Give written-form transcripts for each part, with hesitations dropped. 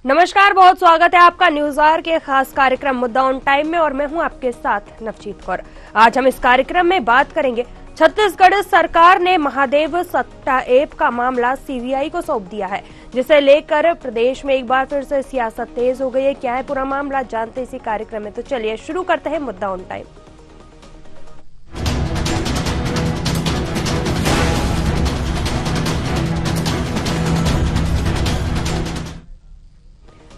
नमस्कार, बहुत स्वागत है आपका न्यूज आवर के खास कार्यक्रम मुद्दा ऑन टाइम में और मैं हूं आपके साथ नवजीत कौर। आज हम इस कार्यक्रम में बात करेंगे छत्तीसगढ़ सरकार ने महादेव सट्टा ऐप का मामला सीबीआई को सौंप दिया है, जिसे लेकर प्रदेश में एक बार फिर से सियासत तेज हो गई है। क्या है पूरा मामला, जानते इसी कार्यक्रम में। तो चलिए शुरू करते हैं मुद्दा ऑन टाइम।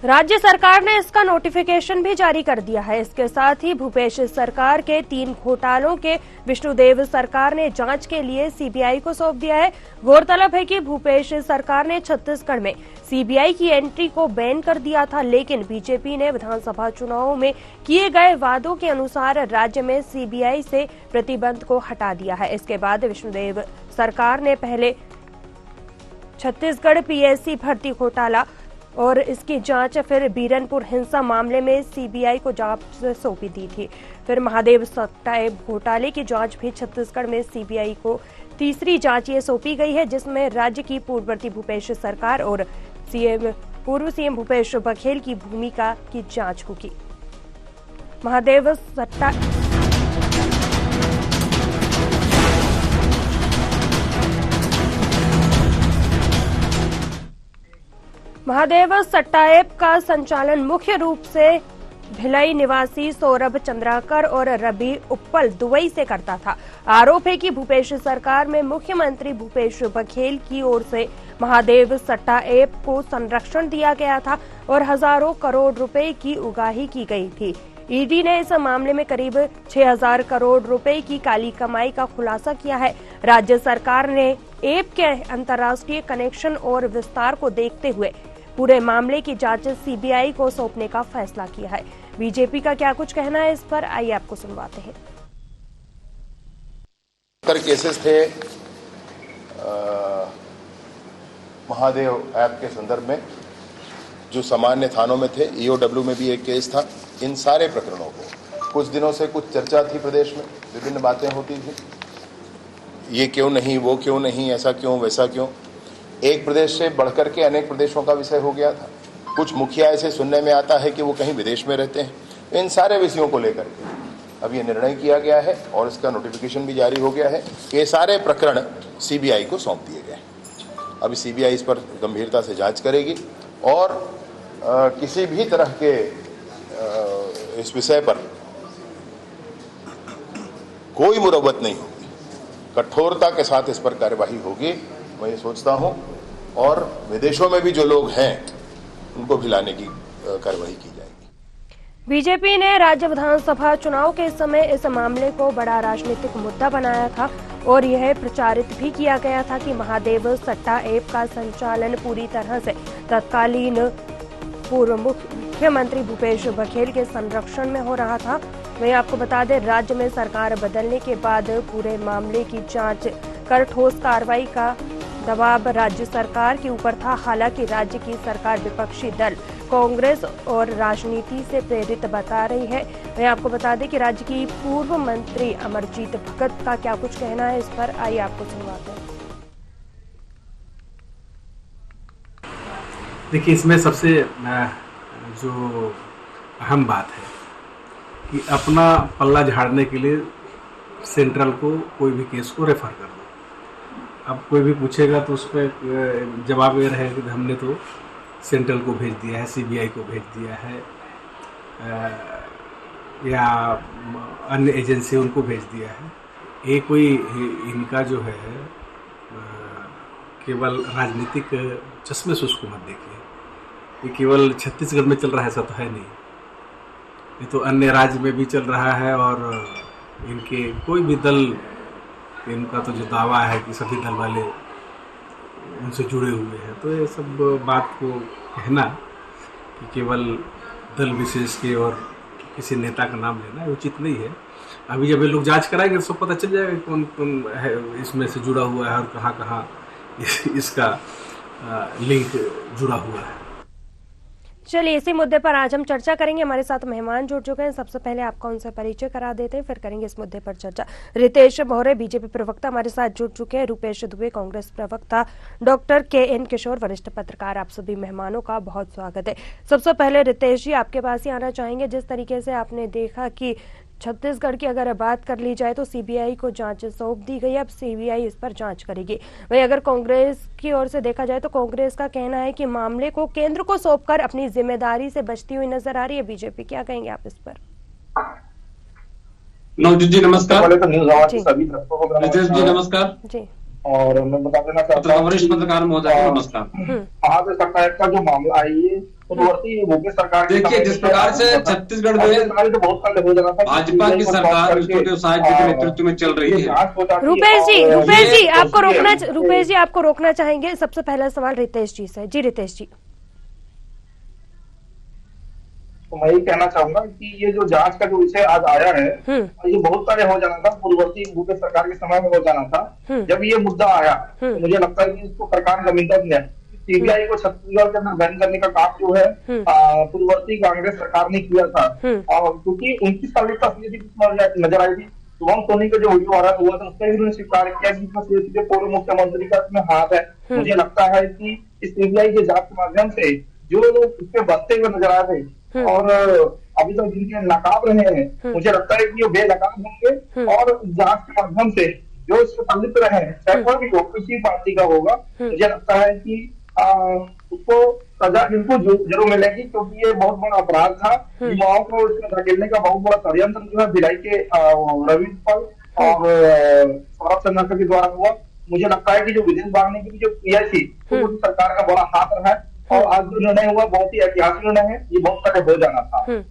राज्य सरकार ने इसका नोटिफिकेशन भी जारी कर दिया है। इसके साथ ही भूपेश सरकार के 3 घोटालों के विष्णुदेव सरकार ने जांच के लिए सीबीआई को सौंप दिया है। गौरतलब है कि भूपेश सरकार ने छत्तीसगढ़ में सीबीआई की एंट्री को बैन कर दिया था, लेकिन बीजेपी ने विधानसभा चुनावों में किए गए वादों के अनुसार राज्य में सीबीआई से प्रतिबंध को हटा दिया है। इसके बाद विष्णुदेव सरकार ने पहले छत्तीसगढ़ पीएससी भर्ती घोटाला और इसकी जांच फिर बीरनपुर हिंसा मामले में सीबीआई को जांच सौंपी दी थी। फिर महादेव सट्टा ऐप घोटाले की जांच भी छत्तीसगढ़ में सीबीआई को तीसरी जांच ये सौंपी गई है, जिसमें राज्य की पूर्ववर्ती भूपेश सरकार और पूर्व सीएम भूपेश बघेल की भूमिका की जांच होगी। महादेव सट्टा ऐप का संचालन मुख्य रूप से भिलाई निवासी सौरभ चंद्राकर और रवि उप्पल दुबई से करता था। आरोप है कि भूपेश सरकार में मुख्यमंत्री भूपेश बघेल की ओर से महादेव सट्टा ऐप को संरक्षण दिया गया था और हजारों करोड़ रुपए की उगाही की गई थी। ईडी ने इस मामले में करीब 6000 करोड़ रुपए की काली कमाई का खुलासा किया है। राज्य सरकार ने ऐप के अंतर्राष्ट्रीय कनेक्शन और विस्तार को देखते हुए पूरे मामले की जांच सीबीआई को सौंपने का फैसला किया है। बीजेपी का क्या कुछ कहना है इस पर, आइए आपको सुनवाते हैं। केसेस थे महादेव ऐप के संदर्भ में जो सामान्य थानों में थे, ईओडब्ल्यू में भी एक केस था। इन सारे प्रकरणों को कुछ दिनों से कुछ चर्चा थी, प्रदेश में विभिन्न बातें होती थी, ये क्यों नहीं, वो क्यों नहीं, ऐसा क्यों, वैसा क्यों। एक प्रदेश से बढ़कर के अनेक प्रदेशों का विषय हो गया था। कुछ मुखिया ऐसे सुनने में आता है कि वो कहीं विदेश में रहते हैं। इन सारे विषयों को लेकर के अब ये निर्णय किया गया है और इसका नोटिफिकेशन भी जारी हो गया है कि ये सारे प्रकरण सीबीआई को सौंप दिए गए। अभी सीबीआई इस पर गंभीरता से जांच करेगी और किसी भी तरह के इस विषय पर कोई मुरव्वत नहीं होगी, कठोरता के साथ इस पर कार्यवाही होगी, मैं ये सोचता हूं। और विदेशों में भी जो लोग हैं उनको भी लाने की कार्रवाई की जाएगी। बीजेपी ने राज्य विधानसभा चुनाव के समय इस मामले को बड़ा राजनीतिक मुद्दा बनाया था और यह प्रचारित भी किया गया था कि महादेव सट्टा ऐप का संचालन पूरी तरह से तत्कालीन पूर्व मुख्यमंत्री भूपेश बघेल के संरक्षण में हो रहा था। वहीं आपको बता दें, राज्य में सरकार बदलने के बाद पूरे मामले की जांच कर ठोस कार्रवाई का दबाव राज्य सरकार के ऊपर था। हालांकि राज्य की सरकार विपक्षी दल कांग्रेस और राजनीति से प्रेरित बता रही है। मैं आपको बता दें कि राज्य की पूर्व मंत्री अमरजीत भगत का क्या कुछ कहना है इस पर, आइए आपको सुनवाते हैं। देखिए, इसमें सबसे जो अहम बात है कि अपना पल्ला झाड़ने के लिए सेंट्रल को कोई भी केस को रेफर कर दो। अब कोई भी पूछेगा तो उस पर जवाब ये रहेगा कि हमने तो सेंट्रल को भेज दिया है, सीबीआई को भेज दिया है, या अन्य एजेंसी उनको भेज दिया है। ये कोई इनका जो है केवल राजनीतिक चश्मे से उसको मत देखिए। ये केवल छत्तीसगढ़ में चल रहा है, ऐसा तो है नहीं। ये तो अन्य राज्य में भी चल रहा है और इनके कोई भी दल, इनका तो जो दावा है कि सभी दल वाले उनसे जुड़े हुए हैं, तो ये सब बात को कहना कि केवल दल विशेष के और किसी नेता का नाम लेना उचित नहीं है। अभी जब ये लोग जांच कराएंगे तो सब पता चल जाएगा कौन कौन है इसमें से जुड़ा हुआ है और कहाँ कहाँ इसका लिंक जुड़ा हुआ है। चलिए इसी मुद्दे पर आज हम चर्चा करेंगे। हमारे साथ मेहमान जुड़ चुके हैं। सबसे पहले आपका उनसे परिचय करा देते हैं, फिर करेंगे इस मुद्दे पर चर्चा। रितेश भौरे बीजेपी प्रवक्ता हमारे साथ जुड़ चुके हैं। रूपेश दुबे कांग्रेस प्रवक्ता, डॉक्टर KN किशोर वरिष्ठ पत्रकार। आप सभी मेहमानों का बहुत स्वागत है। सबसे पहले रितेश जी आपके पास ही आना चाहेंगे। जिस तरीके से आपने देखा कि छत्तीसगढ़ की अगर बात कर ली जाए तो CBI को जांच सौंप दी गई। अब CBI इस पर जांच करेगी। वही अगर कांग्रेस की ओर से देखा जाए तो कांग्रेस का कहना है कि मामले को केंद्र को सौंपकर अपनी जिम्मेदारी से बचती हुई नजर आ रही है बीजेपी। क्या कहेंगे आप इस पर? नवजीत जी नमस्कार। पहले तो न्यूज आवाज सभी दर्शकों को रितेश जी नमस्कार जी। और मैं बता देना चाहता हूँ वरिष्ठ पत्रकार महोदय नमस्कार। कहा जा सकता है का जो मामला है ये पूर्ववर्ती भूपेश सरकार देखिए जिस प्रकार से छत्तीसगढ़ में तो बहुत सारे हो जाना था भाजपा की सरकार विष्णुदेव साय जी के नेतृत्व में चल रही है। रूपेश जी आपको रोकना चाहेंगे। सबसे पहला सवाल रितेश जी से। जी रितेश जी। तो मैं ये कहना चाहूंगा कि ये जो जांच का जो विषय आज आया है ये बहुत सारे हो जाना था। पूर्ववर्ती भूपेश सरकार के समय में हो जाना था। जब ये मुद्दा आया तो मुझे लगता है कि इसको सरकार गंभीरता ने CBI को छत्तीसगढ़ के अंदर बैन करने का काम जो है पूर्ववर्ती कांग्रेस सरकार ने किया था। क्योंकि उनकी सर्विका नजर आई थी। शुभम सोनी का जो वीडियो वायरल हुआ था उसमें भी उन्होंने स्वीकार किया कि इसमें पूर्व मुख्यमंत्री का इसमें हाथ है। मुझे लगता है कि इस CBI के जांच के माध्यम से जो लोग इसके बचते हुए नजर आ रहे और अभी तक जिनके नकाब रहे हैं मुझे लगता है कि ये बेनकाब होंगे और जांच के माध्यम से जो इसमें संलिप्त रहे चाहे कोई भी हो किसी पार्टी का होगा मुझे लगता है कि उसको सजा बिल्कुल जरूर मिलेगी। क्योंकि ये बहुत बड़ा अपराध था। युवाओं को इसमें धकेलने का बहुत बड़ा षड्यंत्र जो है भिलाई के रवि पर और सौरभ चंद्रकर के द्वारा हुआ। मुझे लगता है कि जो विदेश भागने की जो क्रिया थी वो सरकार का बड़ा हाथ रहा है और आज जो निर्णय हुआ बहुत ही ऐतिहासिक निर्णय है। ये बहुत सारे हो जाना था।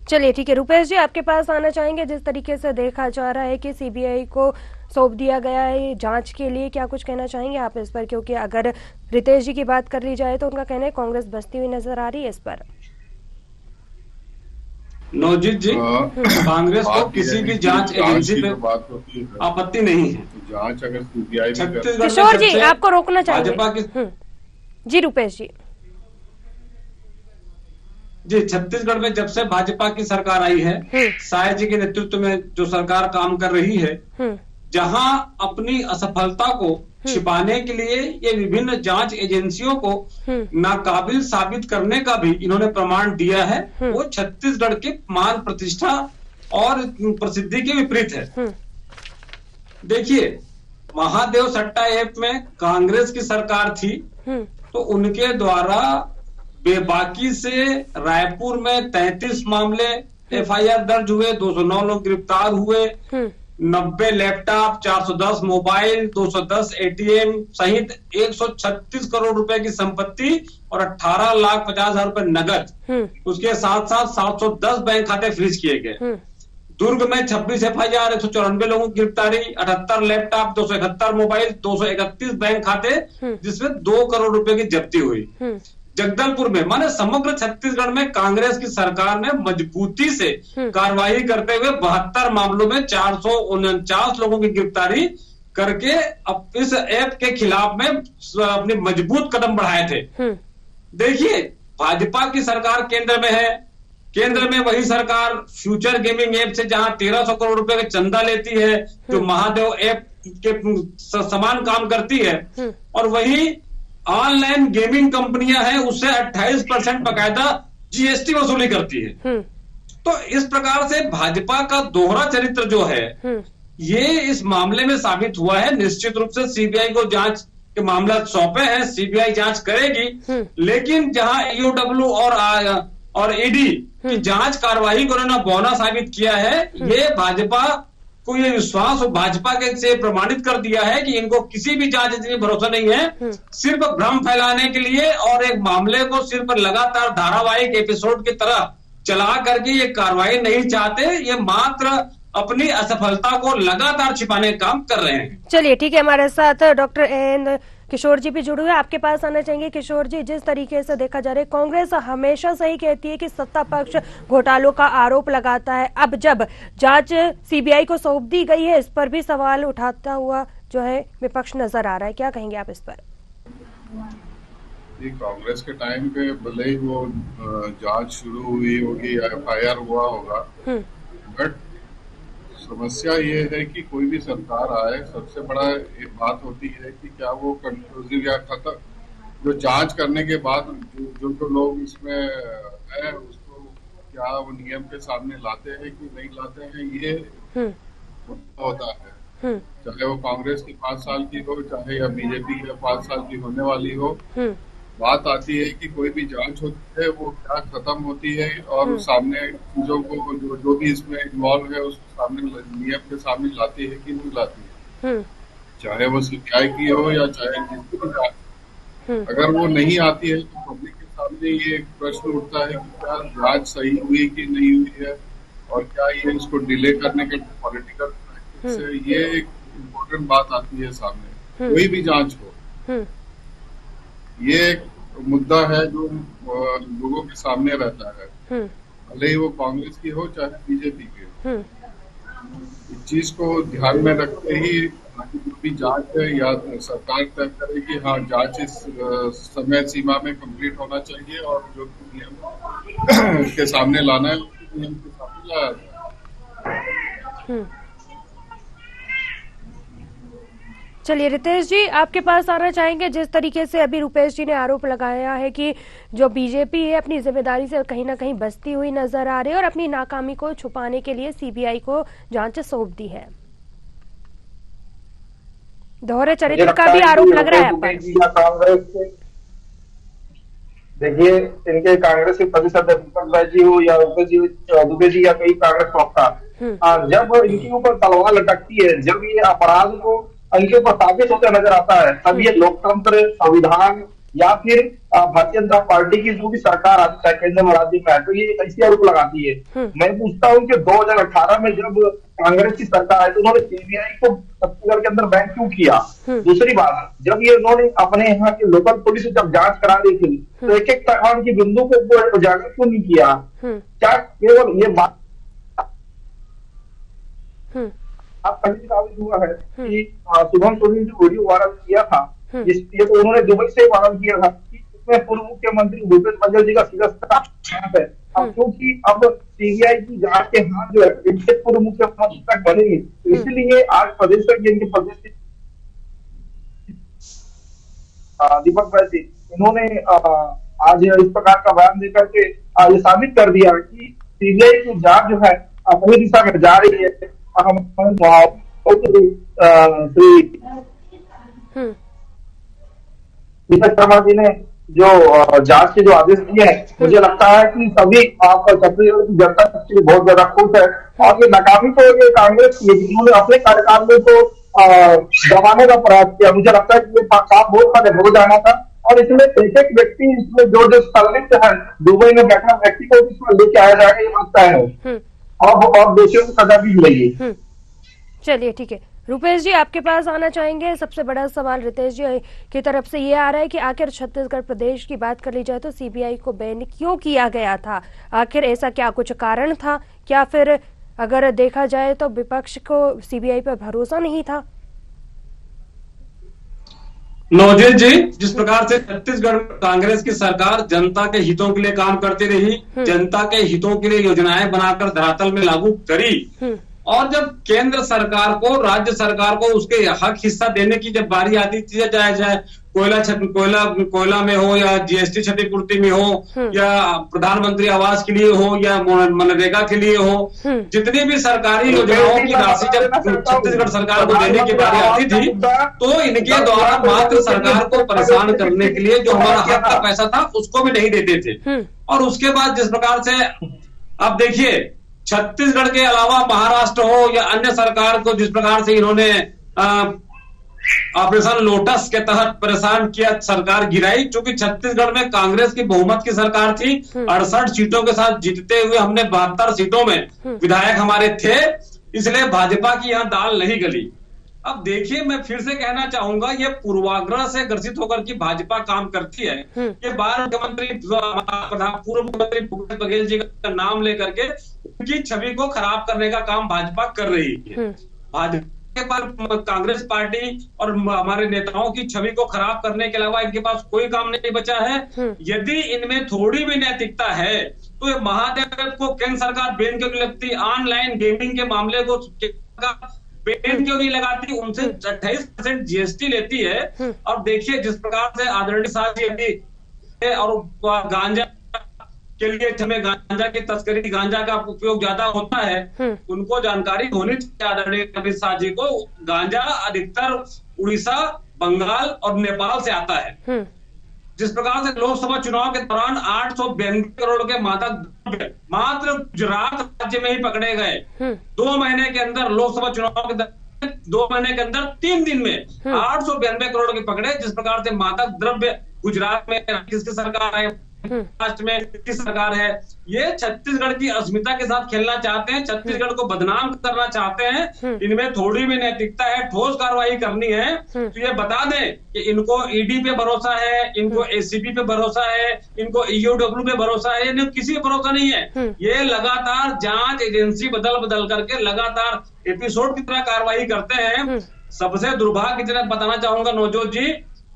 चलिए ठीक है। रूपेश जी आपके पास आना चाहेंगे। जिस तरीके से देखा जा रहा है कि CBI को सौंप दिया गया है जांच के लिए, क्या कुछ कहना चाहेंगे आप इस पर? क्योंकि अगर रितेश जी की बात कर ली जाए तो उनका कहना है कांग्रेस बचती हुई नजर आ रही है इस पर। नवजीत जी कांग्रेस को किसी भी जांच एजेंसी पे आपत्ति नहीं है। जांच अगर CBI किशोर जी आपको रोकना चाहिए। भाजपा की जी रूपेश जी छत्तीसगढ़ में जब से भाजपा की सरकार आई है साय जी के नेतृत्व में जो सरकार काम कर रही है जहां अपनी असफलता को छिपाने के लिए ये विभिन्न जांच एजेंसियों को नाकाबिल साबित करने का भी इन्होंने प्रमाण दिया है। वो छत्तीसगढ़ के मान प्रतिष्ठा और प्रसिद्धि के विपरीत है। देखिए महादेव सट्टा ऐप में कांग्रेस की सरकार थी तो उनके द्वारा बेबाकी से रायपुर में 33 मामले FIR दर्ज हुए, 209 लोग गिरफ्तार हुए, 90 लैपटॉप, 410 मोबाइल, 210 ATM सहित 136 करोड़ रुपए की संपत्ति और 18,50,000 रुपए नगद। उसके साथ साथ 710 बैंक खाते फ्रीज किए गए। दुर्ग में 26 FIR, 194 लोगों की गिरफ्तारी, 78 लैपटॉप, 271 मोबाइल, 231 बैंक खाते जिसमें 2 करोड़ रुपए की जब्ती हुई। जगदलपुर में माने समग्र छत्तीसगढ़ में कांग्रेस की सरकार ने मजबूती से कार्रवाई करते हुए 72 मामलों में 449 लोगों की गिरफ्तारी करके अब इस ऐप के खिलाफ में अपने मजबूत कदम बढ़ाए थे। देखिए भाजपा की सरकार केंद्र में है। केंद्र में वही सरकार फ्यूचर गेमिंग ऐप से जहां 1300 करोड़ रुपए का चंदा लेती है जो महादेव ऐप के समान काम करती है और वही ऑनलाइन गेमिंग कंपनियां हैं उससे 28% बकायदा GST वसूली करती है। तो इस प्रकार से भाजपा का दोहरा चरित्र जो है ये इस मामले में साबित हुआ है। निश्चित रूप से CBI को जांच के मामला सौंपे हैं, CBI जांच करेगी, लेकिन जहां EOW और ED की जांच कार्रवाई को उन्होंने बौना साबित किया है, ये भाजपा को ये विश्वास और भाजपा के से प्रमाणित कर दिया है कि इनको किसी भी जांच एजेंसी में भरोसा नहीं है। सिर्फ भ्रम फैलाने के लिए और एक मामले को सिर्फ लगातार धारावाहिक एपिसोड की तरह चला करके ये कार्रवाई नहीं चाहते, ये मात्र अपनी असफलता को लगातार छिपाने का काम कर रहे हैं। चलिए ठीक है। हमारे साथ डॉक्टर KN किशोर जी भी जुड़े हुए, आपके पास आना चाहेंगे। किशोर जी जिस तरीके से देखा जा रहा है कांग्रेस हमेशा से ही कहती है कि सत्ता पक्ष घोटालों का आरोप लगाता है। अब जब जांच CBI को सौंप दी गई है इस पर भी सवाल उठाता हुआ जो है विपक्ष नजर आ रहा है। क्या कहेंगे आप इस पर? ये कांग्रेस के टाइम पे भले ही वो जांच शुरू हुई होगी, FIR हुआ होगा, बट समस्या ये है कि कोई भी सरकार आए, सबसे बड़ा एक बात होती है कि क्या वो कंक्लूसिव या खत्म, जो जांच करने के बाद जो लोग इसमें है उसको क्या वो नियम के सामने लाते हैं कि नहीं लाते हैं, ये होता है। चाहे वो कांग्रेस की 5 साल की हो, चाहे या बीजेपी की 5 साल की होने वाली हो, बात आती है कि कोई भी जांच होती है वो क्या खत्म होती है और सामने चीजों को जो भी इसमें इन्वॉल्व है उसको सामने नियम के सामने लाती है कि नहीं लाती है, चाहे वो CBI की हो या चाहे जिसकी भी जांच। अगर वो नहीं आती है तो पब्लिक के सामने ये एक प्रश्न उठता है कि क्या जांच सही हुई कि नहीं हुई है और क्या ये इसको डिले करने के पॉलिटिकल प्रैक्टिस है, ये एक इम्पोर्टेंट बात आती है सामने। कोई भी जांच हो, ये एक मुद्दा है जो लोगों के सामने रहता है, भले ही वो कांग्रेस की हो चाहे बीजेपी की हो। इस चीज को ध्यान में रखते ही जो भी जांच है या सरकार तय करे कि हाँ जांच इस समय सीमा में कंप्लीट होना चाहिए और जो नियम के सामने लाना है उसको नियम के सामने लाया जाए। चलिए रितेश जी, आपके पास आना चाहेंगे। जिस तरीके से अभी रुपेश जी ने आरोप लगाया है कि जो बीजेपी है अपनी जिम्मेदारी से कहीं ना कहीं बचती हुई नजर आ रही है और अपनी नाकामी को छुपाने के लिए CBI को जांच सौंप दी है, दोहरे चरित्र का भी आरोप लग रहा है कांग्रेस के। देखिए, इनके कांग्रेस के प्रदेश अध्यक्ष दीपक बैज जी हो या दुबे जी या कई कांग्रेस वक्ता, जब इनके ऊपर तलवार लटकती है, जब ये अपराध को इनके ऊपर साबित होता नजर आता है, तब ये लोकतंत्र, संविधान या फिर भारतीय जनता पार्टी की जो भी सरकार आती है केंद्र में राज्य में, तो ये ऐसी आरोप लगाती है। मैं पूछता हूँ कि 2018 में जब कांग्रेस की सरकार आई तो उन्होंने CBI को छत्तीसगढ़ के अंदर बैन क्यों किया? दूसरी बात, जब ये उन्होंने अपने यहाँ की लोकल पुलिस से जब जांच करा दी थी तो एक एक प्रकार की बिंदु को उजागर क्यों नहीं किया? क्या केवल ये बात आप पहले साबित हुआ है कि शुभम सोरेन जो वीडियो वायरल किया था, ये तो उन्होंने दुबई से वायरल किया था कि इसमें पूर्व मुख्यमंत्री भूपेश बघेल जी का सीधा है। अब क्योंकि अब CBI की जांच के हाथ जो है इनसे पूर्व मुख्यमंत्री तक बढ़ेगी, तो इसलिए आज प्रदेश इनके प्रदेश दीपक बैज जी इन्होंने आज इस प्रकार का बयान देकर के ये साबित कर दिया कि CBI की जांच जो है अपनी दिशा में जा रही है। श्री दीपक शर्मा जी ने जो जांच के जो आदेश दिए हैं, मुझे लगता है कि सभी छत्तीसगढ़ की जनता बहुत ज्यादा खुश है और ये नाकामी तो ये कांग्रेस की, जिन्होंने अपने कार्यकाल में तो दबाने का प्रयास किया। मुझे लगता है कि ये काम बहुत पहले हो जाना था और इसमें एक एक व्यक्ति, इसमें जो संलिप्त है दुबई में बैठा व्यक्ति को इसमें लेके आया जाएगा, ये लगता है और दोषियों को सजा भी मिलेगी। चलिए ठीक है, रुपेश जी आपके पास आना चाहेंगे। सबसे बड़ा सवाल रितेश जी की तरफ से ये आ रहा है कि आखिर छत्तीसगढ़ प्रदेश की बात कर ली जाए तो CBI को बैन क्यों किया गया था? आखिर ऐसा क्या कुछ कारण था? क्या फिर अगर देखा जाए तो विपक्ष को CBI पर भरोसा नहीं था? नवजीत जी, जिस प्रकार से छत्तीसगढ़ कांग्रेस की सरकार जनता के हितों के लिए काम करती रही, जनता के हितों के लिए योजनाएं बनाकर धरातल में लागू करी, और जब केंद्र सरकार को, राज्य सरकार को उसके हक हिस्सा देने की जब बारी आती थी, चाहे कोयला में हो या GST क्षतिपूर्ति में हो या प्रधानमंत्री आवास के लिए हो या मनरेगा के लिए हो, जितनी भी सरकारी योजनाओं की राशि जब छत्तीसगढ़ सरकार को देने की बारी आती थी तो इनके द्वारा मात्र सरकार को परेशान करने के लिए जो हमारा हक का पैसा था उसको भी नहीं देते थे। और उसके बाद जिस प्रकार से अब देखिए, छत्तीसगढ़ के अलावा महाराष्ट्र हो या अन्य सरकार को जिस प्रकार से इन्होंने ऑपरेशन लोटस के तहत परेशान किया, सरकार गिराई। चूंकि छत्तीसगढ़ में कांग्रेस की बहुमत की सरकार थी, 68 सीटों के साथ जीतते हुए हमने 72 सीटों में विधायक हमारे थे, इसलिए भाजपा की यहां दाल नहीं गली। अब देखिए, मैं फिर से कहना चाहूंगा, ये पूर्वाग्रह से ग्रसित होकर की भाजपा काम करती है। ये पूर्व मुख्यमंत्री भूपेश बघेल जी का नाम लेकर के उनकी छवि को खराब करने का काम भाजपा कर रही है। के पास कांग्रेस पार्टी और हमारे नेताओं की छवि को खराब करने के अलावा इनके पास कोई काम नहीं बचा है। यदि इनमें थोड़ी भी नैतिकता है तो ये महादेव को केंद्र सरकार बैन क्यों नहीं लगती, ऑनलाइन गेमिंग के मामले को बैन क्यों नहीं लगाती, उनसे 28% जीएसटी लेती है। और देखिए जिस प्रकार से आदरणीय शाह जी और गांजा के लिए हमें गांजा की तस्करी, गांजा का उपयोग ज्यादा होता है, उनको जानकारी होनी चाहिए आदरणीय अमित शाह जी को। गांजा अधिकतर उड़ीसा, बंगाल और नेपाल से आता है। जिस प्रकार से लोकसभा चुनाव के दौरान 892 करोड़ के मादक द्रव्य मात्र गुजरात राज्य में ही पकड़े गए। 2 महीने के अंदर लोकसभा चुनाव के 2 महीने के अंदर 3 दिन में 892 करोड़ के पकड़े। जिस प्रकार से मादक द्रव्य गुजरात में किसकी सरकार है, महाराष्ट्र में किसकी सरकार है, ये छत्तीसगढ़ की अस्मिता के साथ खेलना चाहते हैं, छत्तीसगढ़ को बदनाम करना चाहते हैं। इनमें थोड़ी भी नैतिकता है, ठोस कार्रवाई करनी है तो ये बता दें कि इनको ईडी पे भरोसा है, इनको एसीबी पे भरोसा है, इनको ईओडब्ल्यू पे भरोसा है, इन्हें किसी पे भरोसा नहीं है। ये लगातार जांच एजेंसी बदल बदल करके लगातार एपिसोड की तरह कार्रवाई करते हैं। सबसे दुर्भाग्यजनक बताना चाहूंगा नवजोत जी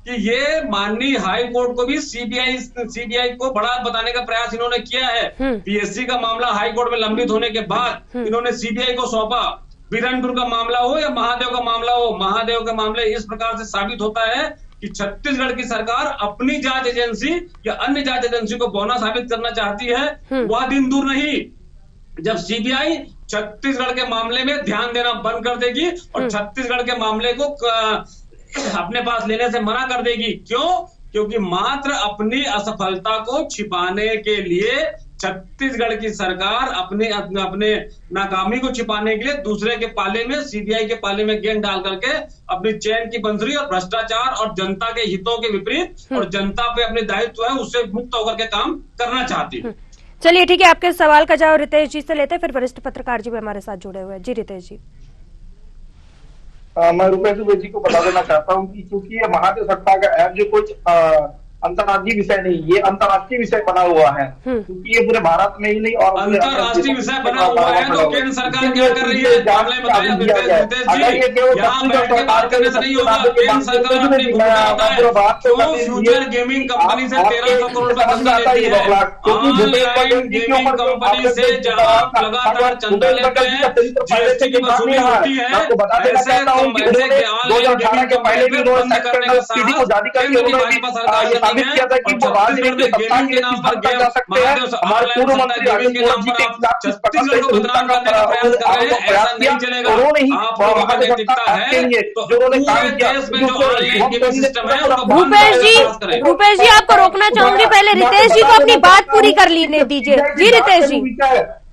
कि ये माननीय हाई कोर्ट को भी सीबीआई को बड़ा बताने का प्रयास इन्होंने किया है। पीएससी का मामला हाई कोर्ट में लंबित होने के बाद इन्होंने सीबीआई को सौंपा। बिरनपुर का मामला हो या महादेव का मामला हो, महादेव के मामले इस प्रकार से साबित होता है कि छत्तीसगढ़ की सरकार अपनी जांच एजेंसी या अन्य जांच एजेंसी को बौना साबित करना चाहती है। वह दिन दूर नहीं जब सीबीआई छत्तीसगढ़ के मामले में ध्यान देना बंद कर देगी और छत्तीसगढ़ के मामले को अपने पास लेने से मना कर देगी। क्यों? क्योंकि मात्र अपनी असफलता को छिपाने के लिए छत्तीसगढ़ की सरकार अपने नाकामी को छिपाने के लिए दूसरे के पाले में, सीबीआई के पाले में गेंद डाल करके अपनी चैन की बंसुरी और भ्रष्टाचार और जनता के हितों के विपरीत और जनता पे अपने दायित्व है उससे मुक्त होकर के काम करना चाहती है। चलिए ठीक है, आपके सवाल का जवाब रितेश जी से लेते हैं, फिर वरिष्ठ पत्रकार जी भी हमारे साथ जुड़े हुए हैं। जी रितेश जी। मैं रुपेश दुबे जी को बता देना चाहता हूँ कि चूंकि ये महादेव सट्टा का ऐप जो कुछ अंतर्राज्यीय विषय नहीं, ये अंतर्राष्ट्रीय विषय बना हुआ है, क्योंकि ये पूरे भारत में ही नहीं और अंतर्राष्ट्रीय विषय बना हुआ है। तो केंद्र सरकार क्या कर रही है मामले में बताइए रितेश जी। यहाँ बैठ के बात करने से नहीं होगा, केंद्र सरकार अपनी भूमिका बताए। क्यों फ्यूचर गेमिंग कंपनी से 1300 करोड़ रुपए चंदा लेती है? ऑनलाइन गेमिंग कंपनी से जहाँ लगातार चंदा लेते हैं, जीएसटी की वसूली होती है, ऐसे के ऑनलाइन गेमिंग कंपनी पे बंद करने का साहस केंद्र की भाजपा सरकार किया था कि छत्तीसगढ़ में गेमिंग के नाम पर जा सकते हैं। हमारे पूर्व मंत्री गेमिंग के नाम पर छत्तीसगढ़ को बदनाम करने का प्रयास कर रहे हैं, ऐसा नहीं चलेगा। आपको नैतिकता है तो पूरे देश में जो ऑनलाइन गेमिंग सिस्टम है उसको रूपेश जी आपको रोकना चाहूंगी, पहले रितेश जी को अपनी बात पूरी कर लेने दीजिए। जी रितेश जी।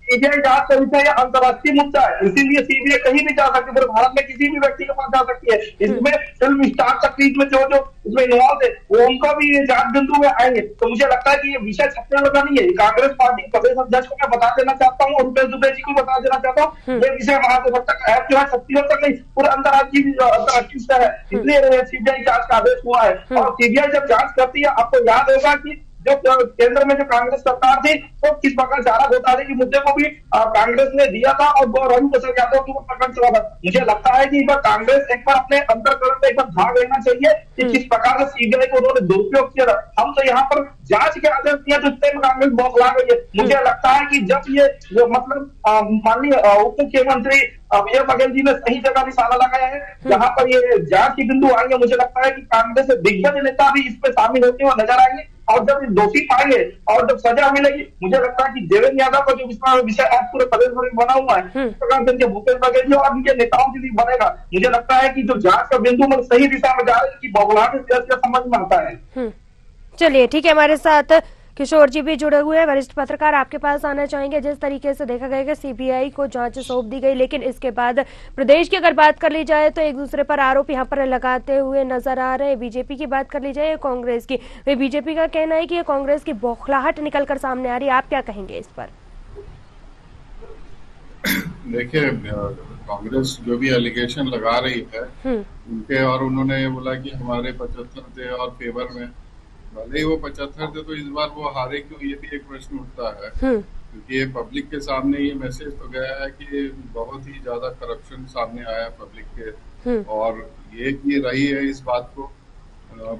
सीबीआई जांच का विषय अंतर्राष्ट्रीय मुद्दा है, इसीलिए सीबीआई कहीं भी जा सकती है, पूरे भारत में किसी भी व्यक्ति के पास जा सकती है। इसमें फिल्म स्टार तक बीच में जो इसमें इन्वॉल्व है वो उनका भी ये जांच बिंदु में आएंगे। तो मुझे लगता है कि ये विषय छत्तीसगढ़ का नहीं है। कांग्रेस पार्टी प्रदेश अध्यक्ष को मैं बता देना चाहता हूँ और रुपेश दुबे जी को बता देना चाहता हूँ, ये विषय महादेव सट्टा का ऐप जो है छत्तीसगढ़ तक नहीं, पूरे अंतर्राष्ट्रीय विषय है, इसलिए सीबीआई जांच का आदेश हुआ है। और सीबीआई जब जांच करती है, आपको याद होगा कि जो केंद्र में जो कांग्रेस सरकार थी तो किस प्रकार चारा घोटाले के मुद्दे को भी कांग्रेस ने दिया था और रवि प्रसाद यादव की प्रकरण चला था। मुझे लगता है कि इस बार कांग्रेस एक बार अपने अंतर्करण में एक बार भाग लेना चाहिए कि किस प्रकार से सीबीआई को उन्होंने दुरुपयोग किया था। हम तो यहाँ पर जांच के आदेश दिया तो उससे कांग्रेस बौखला गई है। मुझे लगता है कि जब ये मतलब माननीय उप मुख्यमंत्री विजय बघेल जी ने सही जगह निशाना लगाया है, जहां पर ये जांच की बिंदु आएंगे, मुझे लगता है कि कांग्रेस के दिग्गज नेता भी इस पे शामिल होते हुए नजर आएंगे और जब दोषी पाएंगे और जब सजा मिलेगी, मुझे लगता है कि देवेंद्र यादव का जो विषय आज पूरे प्रदेश भर में बना हुआ है, इस प्रकार से भूपेश बघेल जी और उनके नेताओं के लिए बनेगा। मुझे लगता है कि जो जांच का बिंदु में सही दिशा में जा रही है कि बौखलाहट से समझ में आता है। चलिए ठीक है, हमारे साथ किशोर जी भी जुड़े हुए हैं, वरिष्ठ पत्रकार, आपके पास आना चाहेंगे। जिस तरीके से देखा गया कि सीबीआई को जांच सौंप दी गई, लेकिन इसके बाद प्रदेश की अगर बात कर ली जाए तो एक दूसरे पर आरोप यहाँ पर लगाते हुए नजर आ रहे हैं। बीजेपी की बात कर ली जाए, कांग्रेस की, वे बीजेपी का कहना है कि ये कांग्रेस की बौखलाहट निकलकर सामने आ रही है। आप क्या कहेंगे इस पर? देखिए, कांग्रेस जो भी एलिगेशन लगा रही है उनके, और उन्होंने बोला कि हमारे 75 थे और फेवर में, भले ही वो 75 थे तो इस बार वो हारे क्यों, ये भी एक प्रश्न उठता है। क्योंकि ये पब्लिक के सामने ये मैसेज तो गया है कि बहुत ही ज्यादा करप्शन सामने आया पब्लिक के, और ये की रही है इस बात को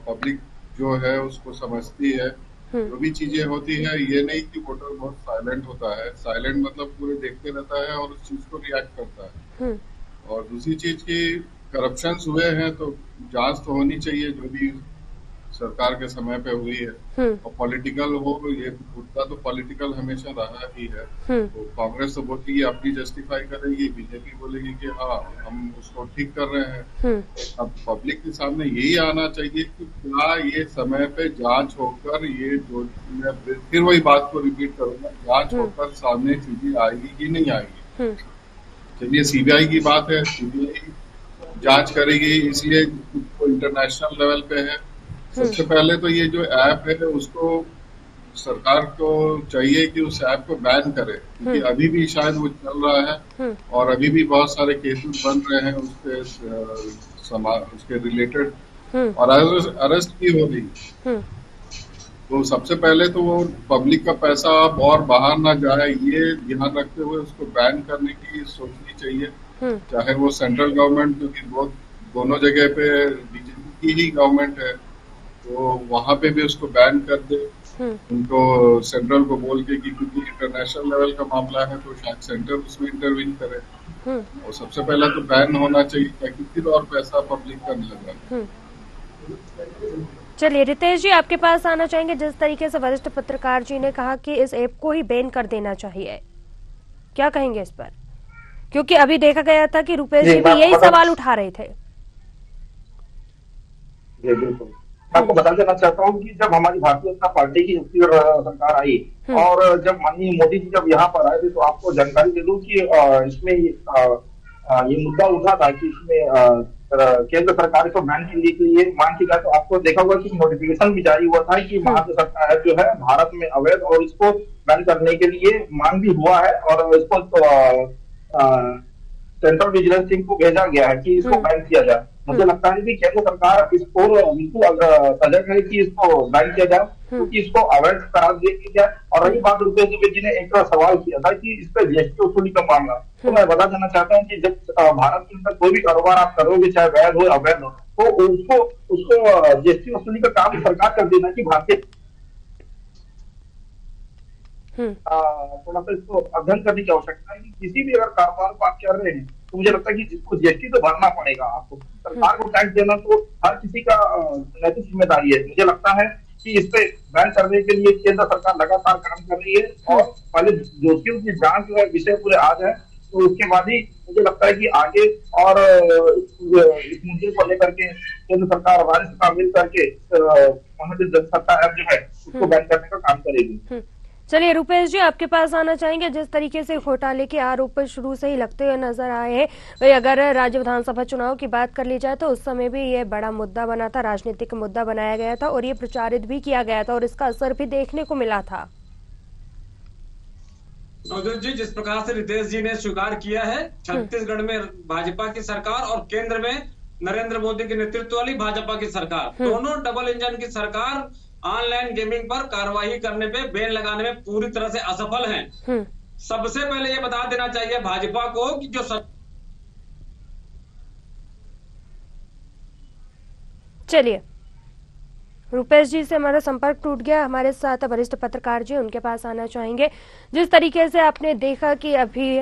पब्लिक जो है उसको समझती है। जो भी चीजें होती है, ये नहीं कि वोटर बहुत साइलेंट होता है, साइलेंट मतलब पूरे देखते रहता है और उस चीज को रिएक्ट करता है। और दूसरी चीज की करप्शन हुए हैं तो जांच तो होनी चाहिए, जो भी सरकार के समय पे हुई है। और पॉलिटिकल हो, ये मुद्दा तो पॉलिटिकल हमेशा रहा ही है। तो कांग्रेस तो बोलेगी अपनी जस्टिफाई करेगी, बीजेपी बोलेगी कि हाँ हम उसको ठीक कर रहे हैं। अब पब्लिक के सामने यही आना चाहिए कि क्या ये समय पे जांच होकर, ये जो मैं फिर वही बात को रिपीट करूंगा, जांच होकर सामने चीजें आएगी कि नहीं आएगी। चलिए सीबीआई की बात है, सीबीआई जांच करेगी, इसलिए इंटरनेशनल लेवल पे है। सबसे पहले तो ये जो ऐप है उसको सरकार को चाहिए कि उस ऐप को बैन करे, क्योंकि अभी भी शायद वो चल रहा है और अभी भी बहुत सारे केसेस बन रहे हैं उसके रिलेटेड और अरेस्ट भी हो रही। तो सबसे पहले तो वो पब्लिक का पैसा अब और बाहर ना जाए, ये ध्यान रखते हुए उसको बैन करने की सोचनी चाहिए। चाहे वो सेंट्रल गवर्नमेंट, क्योंकि दोनों जगह पे बीजेपी की ही गवर्नमेंट है, तो वहां पे भी उसको बैन कर दे। उनको सेंट्रल को बोल के कि क्योंकि इंटरनेशनल लेवल का मामला है तो शायद सेंटर उसमें इंटरवीन करे। और सबसे पहला तो बैन होना चाहिए ताकि फिर और पैसा पब्लिक का न लगा। चलिए रितेश जी, आपके पास आना चाहेंगे। जिस तरीके से वरिष्ठ पत्रकार जी ने कहा कि इस ऐप को ही बैन कर देना चाहिए, क्या कहेंगे इस पर? क्योंकि अभी देखा गया था कि रुपेश जी भी यही सवाल उठा रहे थे। जी बिल्कुल, आपको बता देना चाहता हूँ कि जब हमारी भारतीय जनता पार्टी की सरकार आई और जब माननीय मोदी जी जब यहाँ पर आए थे, तो आपको जानकारी दे दूं कि इसमें ये मुद्दा उठा था कि इसमें केंद्र सरकार को बैन करने के लिए मांग की जाए। तो आपको देखा होगा कि नोटिफिकेशन भी जारी हुआ था कि भारत सरकार जो है भारत में अवैध, और इसको बैन करने के लिए मांग भी हुआ है और इसको सेंट्रल विजिलेंस टीम को भेजा गया है कि इसको बैन किया जाए। मुझे लगता है कि केंद्र सरकार इसको बिल्कुल सजग है कि इसको बैन किया जाए, क्योंकि इसको अवैध करार दिया जाए। और रही बात रुपेश दुबे जी ने एक सवाल किया था कि इस पर जीएसटी वसूली का मामला, तो मैं बता देना चाहता हूँ कि जब भारत के अंदर कोई भी कारोबार आप करोगे, चाहे वैध हो अवैध हो, तो उसको जीएसटी वसूली का काम सरकार कर देना कि भारतीय थोड़ा सा इसको अध्ययन करने की आवश्यकता है कि किसी भी अगर कारोबार को आप कर रहे हैं तो मुझे लगता है कि इसको जीएसटी तो भरना पड़ेगा आपको। सरकार को टैक्स देना तो हर किसी का नैतिक जिम्मेदारी है। मुझे लगता है कि इस पे बैन करने के लिए केंद्र सरकार लगातार काम कर रही है और पहले दोषियों की जांच जो है विषय पूरे आ जाए, तो उसके बाद ही मुझे लगता है कि आगे और इस मुद्दे को लेकर के केंद्र सरकार हमारे साथ मिल करके जनसत्ता ऐप जो है उसको बैन करने का काम करेगी। चलिए रुपेश जी, आपके पास आना चाहेंगे। जिस तरीके से घोटाले के आरोप शुरू से ही लगते हुए नजर आए हैं, भाई अगर राज्य विधानसभा चुनाव की बात कर ली जाए तो उस समय भी ये बड़ा मुद्दा बना था, राजनीतिक मुद्दा बनाया गया था और ये प्रचारित भी किया गया था और इसका असर भी देखने को मिला था। नवजोत जी, जिस प्रकार से रितेश जी ने स्वीकार किया है, छत्तीसगढ़ में भाजपा की सरकार और केंद्र में नरेंद्र मोदी के नेतृत्व वाली भाजपा की सरकार, दोनों डबल इंजन की सरकार ऑनलाइन गेमिंग पर कार्रवाई करने पे, बैन लगाने में पूरी तरह से असफल हैं। सबसे पहले ये बता देना चाहिए भाजपा को कि जो चलिए रुपेश जी से हमारा संपर्क टूट गया। हमारे साथ वरिष्ठ पत्रकार जी, उनके पास आना चाहेंगे। जिस तरीके से आपने देखा कि अभी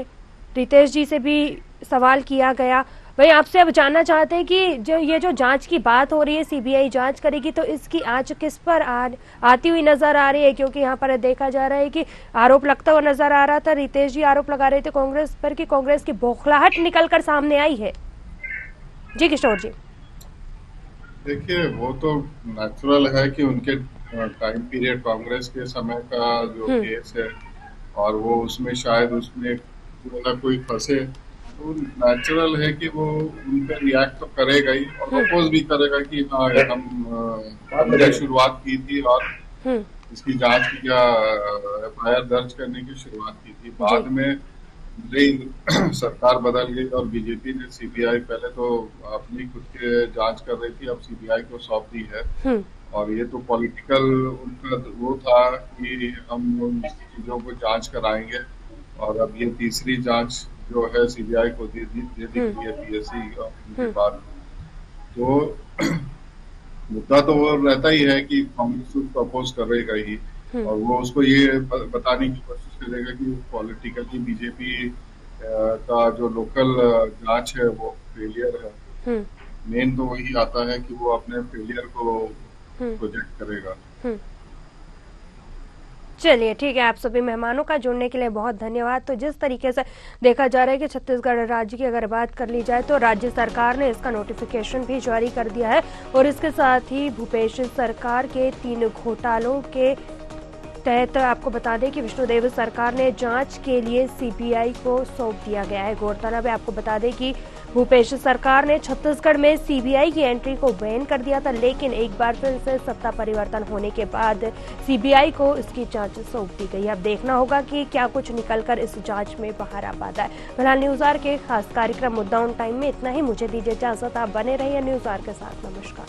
रितेश जी से भी सवाल किया गया, भाई आपसे अब जानना चाहते हैं कि ये जो जांच की बात हो रही है, सीबीआई जांच करेगी, तो इसकी आंच किस पर आती हुई नजर आ रही है? क्योंकि यहाँ पर देखा जा रहा है कि आरोप लगता हुआ नजर आ रहा था, रितेश जी आरोप लगा रहे थे कांग्रेस पर कि कांग्रेस की बौखलाहट निकलकर सामने आई है। जी किशोर जी, देखिए वो तो नेचुरल है कि उनके टाइम पीरियड कांग्रेस के समय का जो केस है और वो उसमें शायद उसमें कोई फंसे, तो नेचुरल है कि वो उन पर रिएक्ट तो करेगा ही और प्रपोज भी करेगा कि हाँ हमने शुरुआत की थी और इसकी जांच की, क्या एफआईआर दर्ज करने की शुरुआत की थी। बाद में सरकार बदल गई और बीजेपी ने सीबीआई, पहले तो अपनी खुद के जांच कर रही थी, अब सीबीआई को सौंप दी है और ये तो पॉलिटिकल उनका वो था कि हम उन चीजों को जांच कराएंगे, और अब ये तीसरी जांच जो है सीबीआई को दे दी गई है पीएससी के बाद। तो मुद्दा तो वो रहता ही है कि कांग्रेस उसको अपोज करेगा ही, और वो उसको ये बताने की कोशिश करेगा कि पॉलिटिकली बीजेपी का जो लोकल जांच है वो फेलियर है। मेन तो वही आता है कि वो अपने फेलियर को प्रोजेक्ट करेगा। चलिए ठीक है, आप सभी मेहमानों का जुड़ने के लिए बहुत धन्यवाद। तो जिस तरीके से देखा जा रहा है कि छत्तीसगढ़ राज्य की अगर बात कर ली जाए तो राज्य सरकार ने इसका नोटिफिकेशन भी जारी कर दिया है, और इसके साथ ही भूपेश सरकार के 3 घोटालों के तहत आपको बता दें कि विष्णुदेव सरकार ने जांच के लिए सीबीआई को सौंप दिया गया है। गौरतलब है, आपको बता दें कि भूपेश सरकार ने छत्तीसगढ़ में सीबीआई की एंट्री को बैन कर दिया था, लेकिन एक बार फिर से सत्ता परिवर्तन होने के बाद सीबीआई को इसकी जांच सौंप दी गई है। अब देखना होगा कि क्या कुछ निकलकर इस जांच में बाहर आ पाता है। फिलहाल न्यूज़ आवर के खास कार्यक्रम मुद्दा ऑन टाइम में इतना ही। मुझे दीजिए इजाजत, आप बने रहिए न्यूज़ आवर के साथ। नमस्कार।